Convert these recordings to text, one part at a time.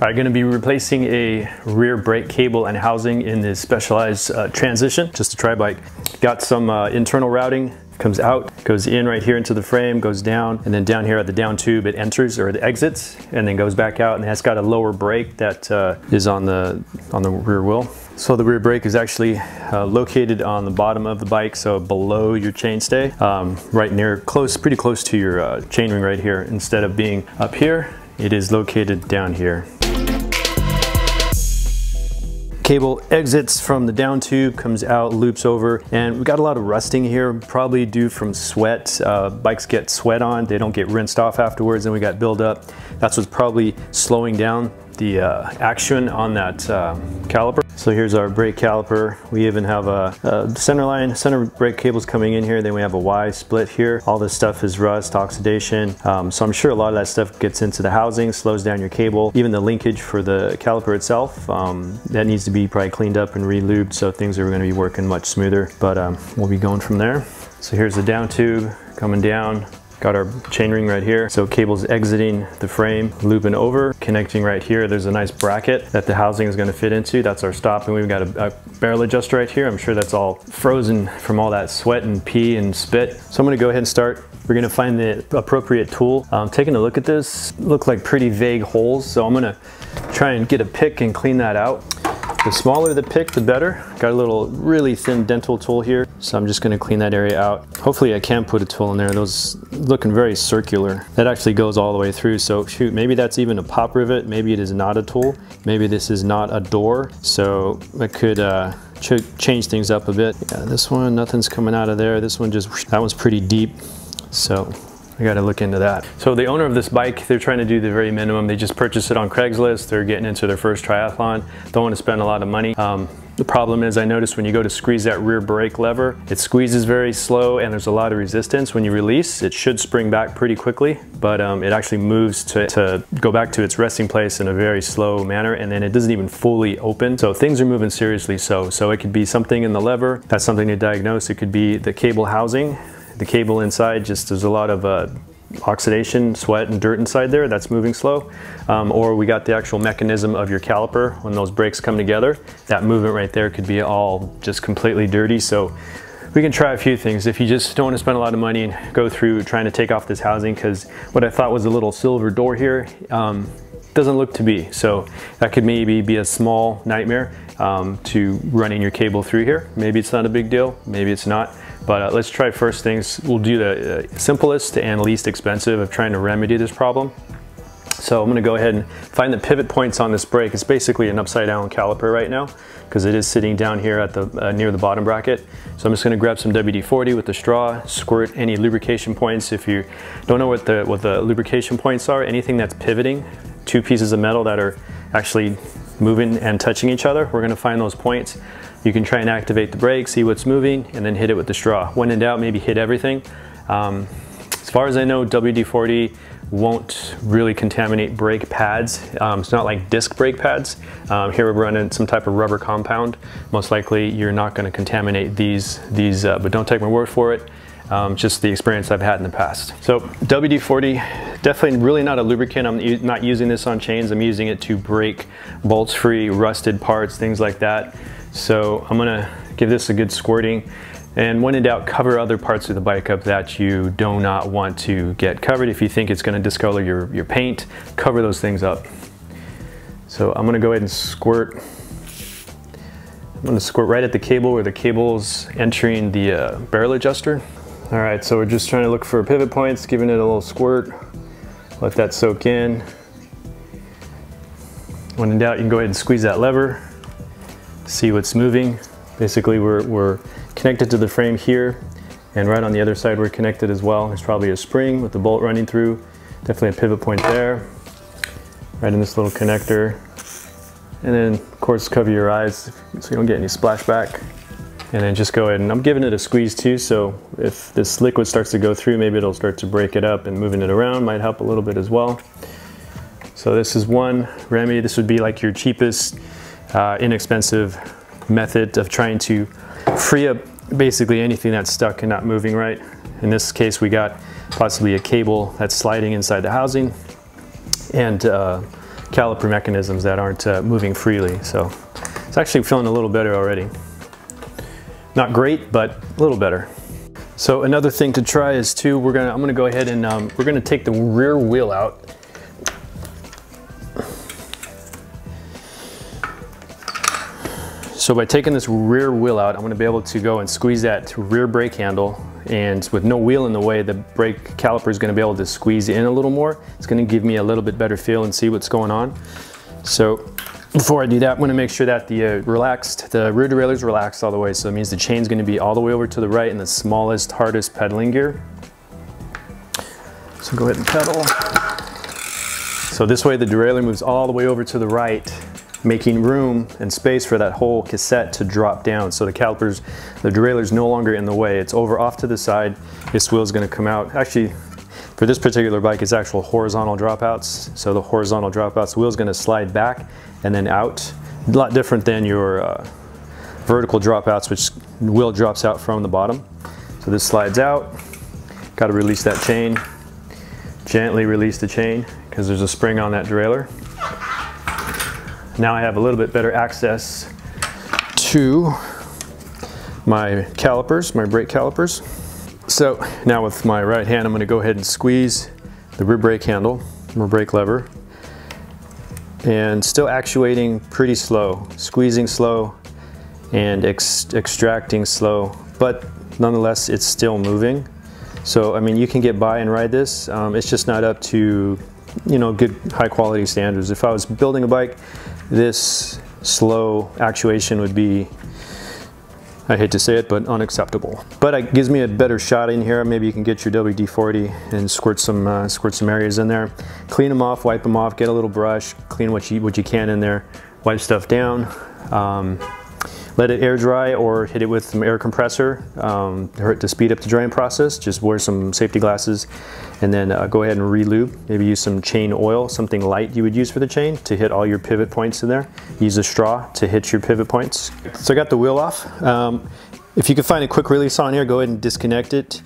I'm going to be replacing a rear brake cable and housing in this specialized transition, just a tri-bike. Got some internal routing, comes out, goes in right here into the frame, goes down, and then down here at the down tube it enters or it exits, and then goes back out, and it's got a lower brake that is on the rear wheel. So the rear brake is actually located on the bottom of the bike, so below your chainstay, right near, pretty close to your chainring right here. Instead of being up here, it is located down here. Cable exits from the down tube, comes out, loops over, and we got a lot of rusting here, probably due from sweat. Bikes get sweat on, they don't get rinsed off afterwards, and we got buildup. That's what's probably slowing down the action on that caliper. So here's our brake caliper. We even have a center brake cables coming in here. Then we have a Y split here. All this stuff is rust, oxidation. So I'm sure a lot of that stuff gets into the housing, slows down your cable. Even the linkage for the caliper itself, that needs to be probably cleaned up and re-lubed, so things are going to be working much smoother. But we'll be going from there. So here's the down tube coming down. Got our chainring right here. So cables exiting the frame, looping over, connecting right here. There's a nice bracket that the housing is going to fit into. That's our stop, and we've got a barrel adjuster right here. I'm sure that's all frozen from all that sweat and pee and spit. So I'm going to go ahead and start. We're going to find the appropriate tool. Taking a look at this, look like pretty vague holes. So I'm going to try and get a pick and clean that out. The smaller the pick, the better. Got a little really thin dental tool here, so I'm just going to clean that area out. Hopefully I can put a tool in there. Those looking very circular. That actually goes all the way through, so shoot, maybe that's even a pop rivet. Maybe it is not a tool. Maybe this is not a door, so that could change things up a bit. Yeah, this one, nothing's coming out of there. This one just, that one's pretty deep, so I got to look into that. So the owner of this bike, they're trying to do the very minimum. They just purchased it on Craigslist. They're getting into their first triathlon. Don't want to spend a lot of money. The problem is, I noticed when you go to squeeze that rear brake lever, it squeezes very slow and there's a lot of resistance. When you release, it should spring back pretty quickly, but it actually moves to go back to its resting place in a very slow manner, and then it doesn't even fully open. So things are moving seriously so it could be something in the lever. That's something to diagnose. It could be the cable housing. The cable inside, just there's a lot of oxidation, sweat, and dirt inside there that's moving slow. Or we got the actual mechanism of your caliper. When those brakes come together, that movement right there could be all just completely dirty. So we can try a few things. If you just don't want to spend a lot of money and go through trying to take off this housing, because what I thought was a little silver door here doesn't look to be. So that could maybe be a small nightmare to running your cable through here. Maybe it's not a big deal, maybe it's not. But let's try first things. We'll do the simplest and least expensive of trying to remedy this problem. So I'm going to go ahead and find the pivot points on this brake. It's basically an upside down caliper right now because it is sitting down here at the near the bottom bracket. So I'm just going to grab some WD-40 with the straw, squirt any lubrication points. If you don't know what the lubrication points are, anything that's pivoting, two pieces of metal that are actually moving and touching each other, we're going to find those points. You can try and activate the brake, see what's moving, and then hit it with the straw. When in doubt, maybe hit everything. As far as I know, WD-40 won't really contaminate brake pads. It's not like disc brake pads. Here we're running some type of rubber compound. Most likely you're not going to contaminate these, but don't take my word for it. Just the experience I've had in the past. So WD-40, definitely really not a lubricant. I'm not using this on chains. I'm using it to break bolts free, rusted parts, things like that. So I'm gonna give this a good squirting, and when in doubt, cover other parts of the bike up that you do not want to get covered. If you think it's gonna discolor your paint, cover those things up. So I'm gonna go ahead and squirt. I'm gonna squirt right at the cable where the cable's entering the barrel adjuster. All right, so we're just trying to look for pivot points, giving it a little squirt. Let that soak in. When in doubt, you can go ahead and squeeze that lever. See what's moving. Basically, we're connected to the frame here, and right on the other side we're connected as well. There's probably a spring with the bolt running through. Definitely a pivot point there, right in this little connector. And then, of course, cover your eyes so you don't get any splashback. And then just go ahead, and I'm giving it a squeeze too, so if this liquid starts to go through, maybe it'll start to break it up, and moving it around might help a little bit as well. So this is one remedy. This would be like your cheapest, inexpensive method of trying to free up basically anything that's stuck and not moving right. In this case, we got possibly a cable that's sliding inside the housing, and caliper mechanisms that aren't moving freely. So it's actually feeling a little better already. Not great, but a little better. So another thing to try is too, I'm gonna go ahead and we're gonna take the rear wheel out. So by taking this rear wheel out, I'm gonna be able to go and squeeze that rear brake handle, and with no wheel in the way, the brake caliper is gonna be able to squeeze in a little more. It's gonna give me a little bit better feel and see what's going on. So before I do that, I'm gonna make sure that the rear derailleur is relaxed all the way. So it means the chain's gonna be all the way over to the right in the smallest, hardest pedaling gear. So go ahead and pedal. So this way the derailleur moves all the way over to the right, making room and space for that whole cassette to drop down. So the derailleur is no longer in the way. It's over off to the side. This wheel is going to come out. Actually, for this particular bike, it's actual horizontal dropouts. So the horizontal dropouts, the wheel is going to slide back and then out. A lot different than your vertical dropouts, which the wheel drops out from the bottom. So this slides out. Got to release that chain. Gently release the chain because there's a spring on that derailleur. Now I have a little bit better access to my calipers, my brake calipers. So now with my right hand, I'm going to go ahead and squeeze the rear brake handle, rear brake lever, and still actuating pretty slow, squeezing slow and extracting slow, but nonetheless it's still moving. So I mean, you can get by and ride this. It's just not up to, you know, good high quality standards. If I was building a bike, this slow actuation would be, I hate to say it, but unacceptable. But it gives me a better shot in here. Maybe you can get your WD-40 and squirt some areas in there. Clean them off, wipe them off, get a little brush, clean what you can in there, wipe stuff down. Let it air dry or hit it with some air compressor to speed up the drying process. Just wear some safety glasses and then go ahead and re-lube. Maybe use some chain oil, something light you would use for the chain to hit all your pivot points in there. Use a straw to hit your pivot points. So I got the wheel off. If you can find a quick release on here, go ahead and disconnect it.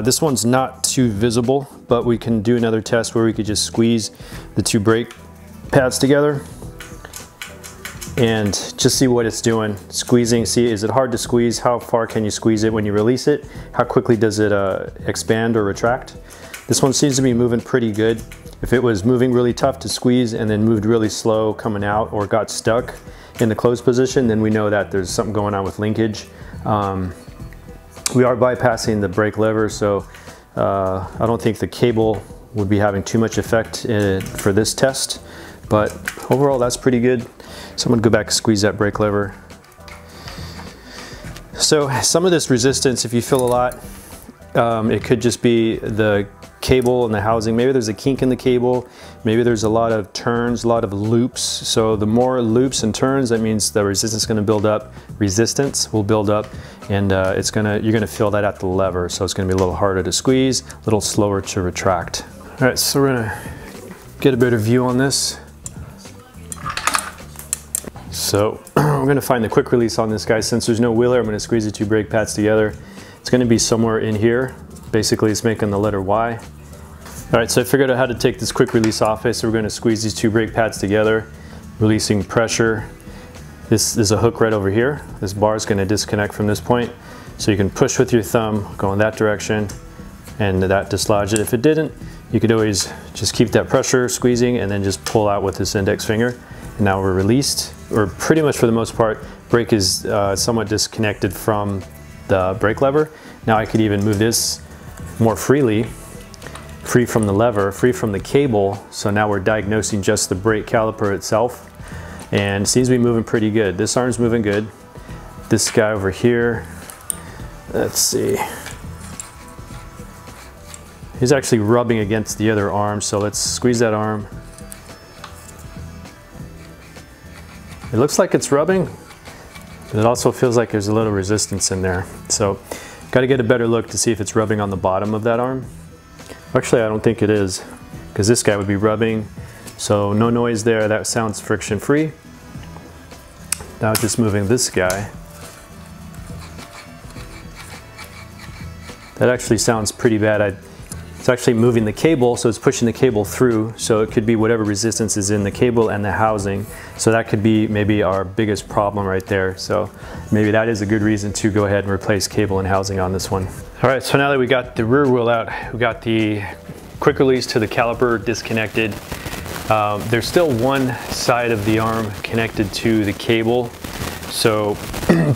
This one's not too visible, but we can do another test where we could just squeeze the two brake pads together and just see what it's doing. Squeezing, see, is it hard to squeeze? How far can you squeeze it when you release it? How quickly does it expand or retract? This one seems to be moving pretty good. If it was moving really tough to squeeze and then moved really slow coming out or got stuck in the closed position, then we know that there's something going on with linkage. We are bypassing the brake lever, so I don't think the cable would be having too much effect for this test, but overall that's pretty good. So I'm gonna go back and squeeze that brake lever. So some of this resistance, if you feel a lot, it could just be the cable and the housing. Maybe there's a kink in the cable. Maybe there's a lot of turns, a lot of loops. So the more loops and turns, that means the resistance is gonna build up. Resistance will build up, and you're gonna feel that at the lever. So it's gonna be a little harder to squeeze, a little slower to retract. All right, so we're gonna get a better view on this. So we're going to find the quick release on this guy. Since there's no wheeler, I'm going to squeeze the two brake pads together. It's going to be somewhere in here. Basically, it's making the letter Y. All right, so I figured out how to take this quick release off it. So we're going to squeeze these two brake pads together, releasing pressure. This is a hook right over here. This bar is going to disconnect from this point. So you can push with your thumb, go in that direction, and that dislodge it. If it didn't, you could always just keep that pressure squeezing and then just pull out with this index finger. And now we're released, or pretty much for the most part, brake is somewhat disconnected from the brake lever. Now I could even move this more freely, free from the lever, free from the cable. So now we're diagnosing just the brake caliper itself. And it seems to be moving pretty good. This arm's moving good. This guy over here, let's see. He's actually rubbing against the other arm, so let's squeeze that arm. It looks like it's rubbing, but it also feels like there's a little resistance in there. So got to get a better look to see if it's rubbing on the bottom of that arm. Actually, I don't think it is, because this guy would be rubbing. So no noise there, that sounds friction free. Now just moving this guy. That actually sounds pretty bad. It's actually moving the cable, so it's pushing the cable through, so it could be whatever resistance is in the cable and the housing. So that could be maybe our biggest problem right there. So maybe that is a good reason to go ahead and replace cable and housing on this one. All right, so now that we got the rear wheel out, we got the quick release to the caliper disconnected. There's still one side of the arm connected to the cable, so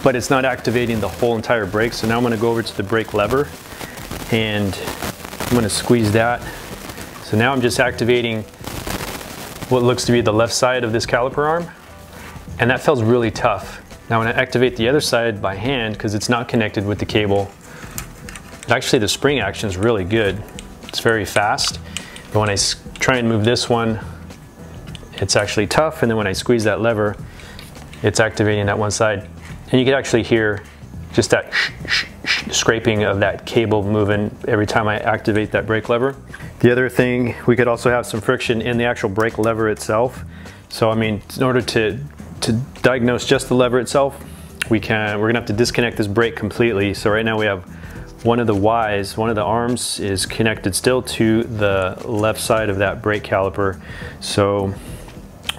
but it's not activating the whole entire brake. So now I'm going to go over to the brake lever and I'm going to squeeze that. So now I'm just activating what looks to be the left side of this caliper arm, and that feels really tough. Now when I activate the other side by hand, because it's not connected with the cable, actually the spring action is really good. It's very fast. But when I try and move this one, it's actually tough, and then when I squeeze that lever, it's activating that one side. And you can actually hear just that scraping of that cable moving every time I activate that brake lever. The other thing, we could also have some friction in the actual brake lever itself. So I mean, in order to diagnose just the lever itself, we're gonna have to disconnect this brake completely. So right now we have one of the Ys, one of the arms is connected still to the left side of that brake caliper. So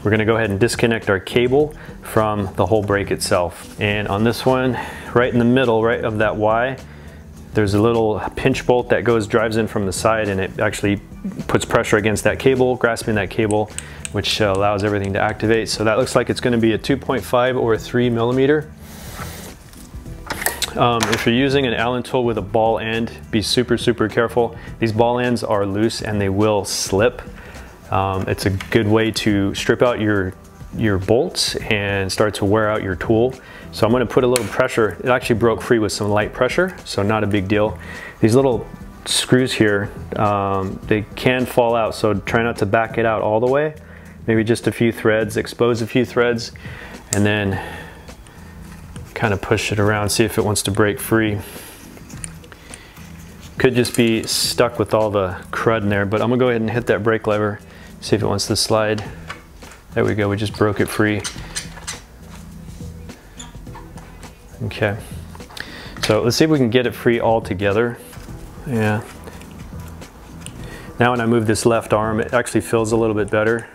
we're going to go ahead and disconnect our cable from the whole brake itself. And on this one, right in the middle, right of that Y, there's a little pinch bolt that drives in from the side, and it actually puts pressure against that cable, grasping that cable, which allows everything to activate. So that looks like it's going to be a 2.5 or a 3 millimeter. If you're using an Allen tool with a ball end, be super careful. These ball ends are loose and they will slip. It's a good way to strip out your bolts and start to wear out your tool. So I'm going to put a little pressure. It actually broke free with some light pressure, so not a big deal. These little screws here, they can fall out, so try not to back it out all the way. Maybe just a few threads, expose a few threads, and then kind of push it around, see if it wants to break free. Could just be stuck with all the crud in there, but I'm gonna go ahead and hit that brake lever, see if it wants to slide. There we go, we just broke it free. Okay, so let's see if we can get it free all together. Yeah. Now when I move this left arm, it actually feels a little bit better.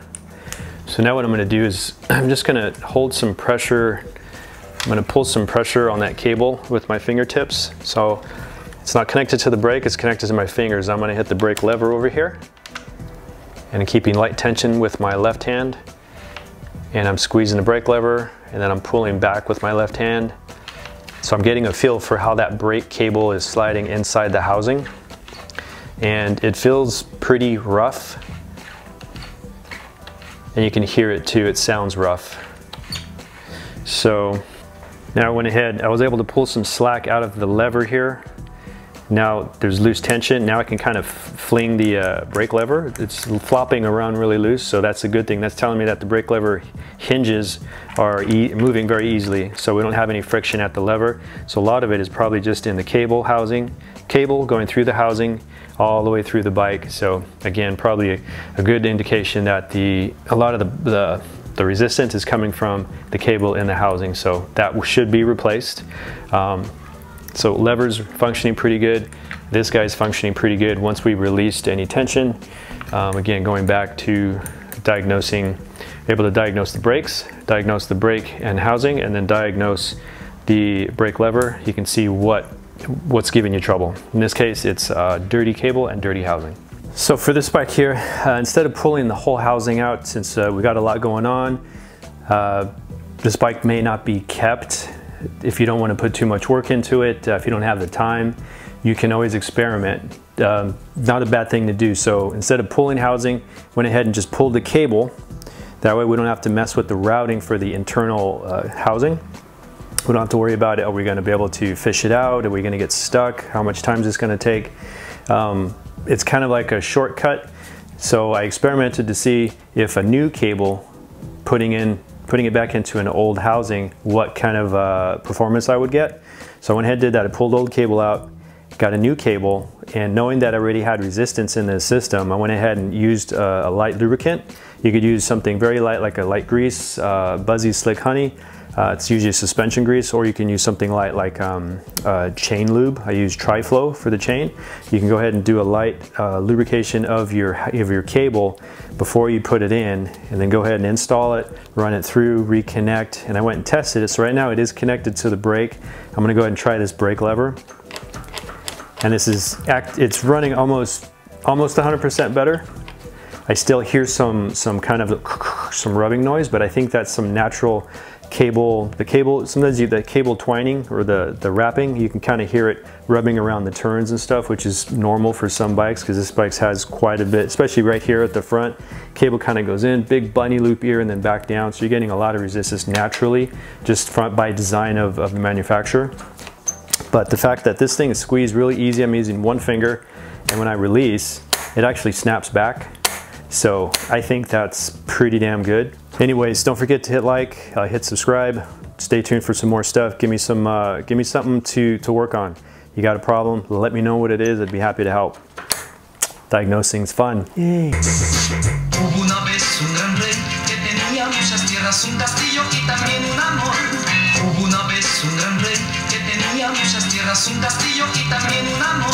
So now what I'm gonna do is, I'm just gonna hold some pressure. I'm going to pull some pressure on that cable with my fingertips. So it's not connected to the brake, it's connected to my fingers. I'm going to hit the brake lever over here and keeping light tension with my left hand. And I'm squeezing the brake lever, and then I'm pulling back with my left hand. So I'm getting a feel for how that brake cable is sliding inside the housing. And it feels pretty rough. And you can hear it too, it sounds rough. So now I went ahead, I was able to pull some slack out of the lever here. Now there's loose tension. Now I can kind of fling the brake lever. It's flopping around really loose, so that's a good thing. That's telling me that the brake lever hinges are moving very easily, so we don't have any friction at the lever. So a lot of it is probably just in the cable going through the housing all the way through the bike. So again, probably a good indication that a lot of the resistance is coming from the cable in the housing, so that should be replaced. So levers functioning pretty good. This guy's functioning pretty good once we released any tension. Again, going back to diagnosing, able to diagnose the brakes, diagnose the brake and housing, and then diagnose the brake lever. You can see what's giving you trouble. In this case, it's dirty cable and dirty housing. So for this bike here, instead of pulling the whole housing out, since we got a lot going on, this bike may not be kept. If you don't want to put too much work into it, if you don't have the time, you can always experiment. Not a bad thing to do. So instead of pulling housing, went ahead and just pulled the cable. That way we don't have to mess with the routing for the internal housing. We don't have to worry about it. Are we going to be able to fish it out? Are we going to get stuck? How much time is this going to take? It's kind of like a shortcut. So I experimented to see if a new cable, putting it back into an old housing, what kind of performance I would get. So I went ahead and did that. I pulled old cable out, got a new cable, and knowing that I already had resistance in the system, I went ahead and used a light lubricant. You could use something very light, like a light grease, Buzzy Slick Honey, It's usually suspension grease, or you can use something like chain lube. I use Tri-Flow for the chain. You can go ahead and do a light lubrication of your cable before you put it in, and then go ahead and install it, run it through, reconnect, and I went and tested it. So right now it is connected to the brake. I'm gonna go ahead and try this brake lever. And it's running almost 100% better. I still hear some kind of some rubbing noise, but I think that's some natural cable. Sometimes the cable twining or the wrapping, you can kind of hear it rubbing around the turns and stuff, which is normal for some bikes because this bike has quite a bit, especially right here at the front. Cable kind of goes in, big bunny loop ear, and then back down. So you're getting a lot of resistance naturally, just by design of the manufacturer. But the fact that this thing is squeezed really easy, I'm using one finger, and when I release, it actually snaps back. So I think that's pretty damn good. Anyways, don't forget to hit like, hit subscribe, stay tuned for some more stuff. Give me something to work on. You got a problem, let me know what it is, I'd be happy to help. Diagnosing's fun. Yay. Muchas tierras, un castillo y también un amor.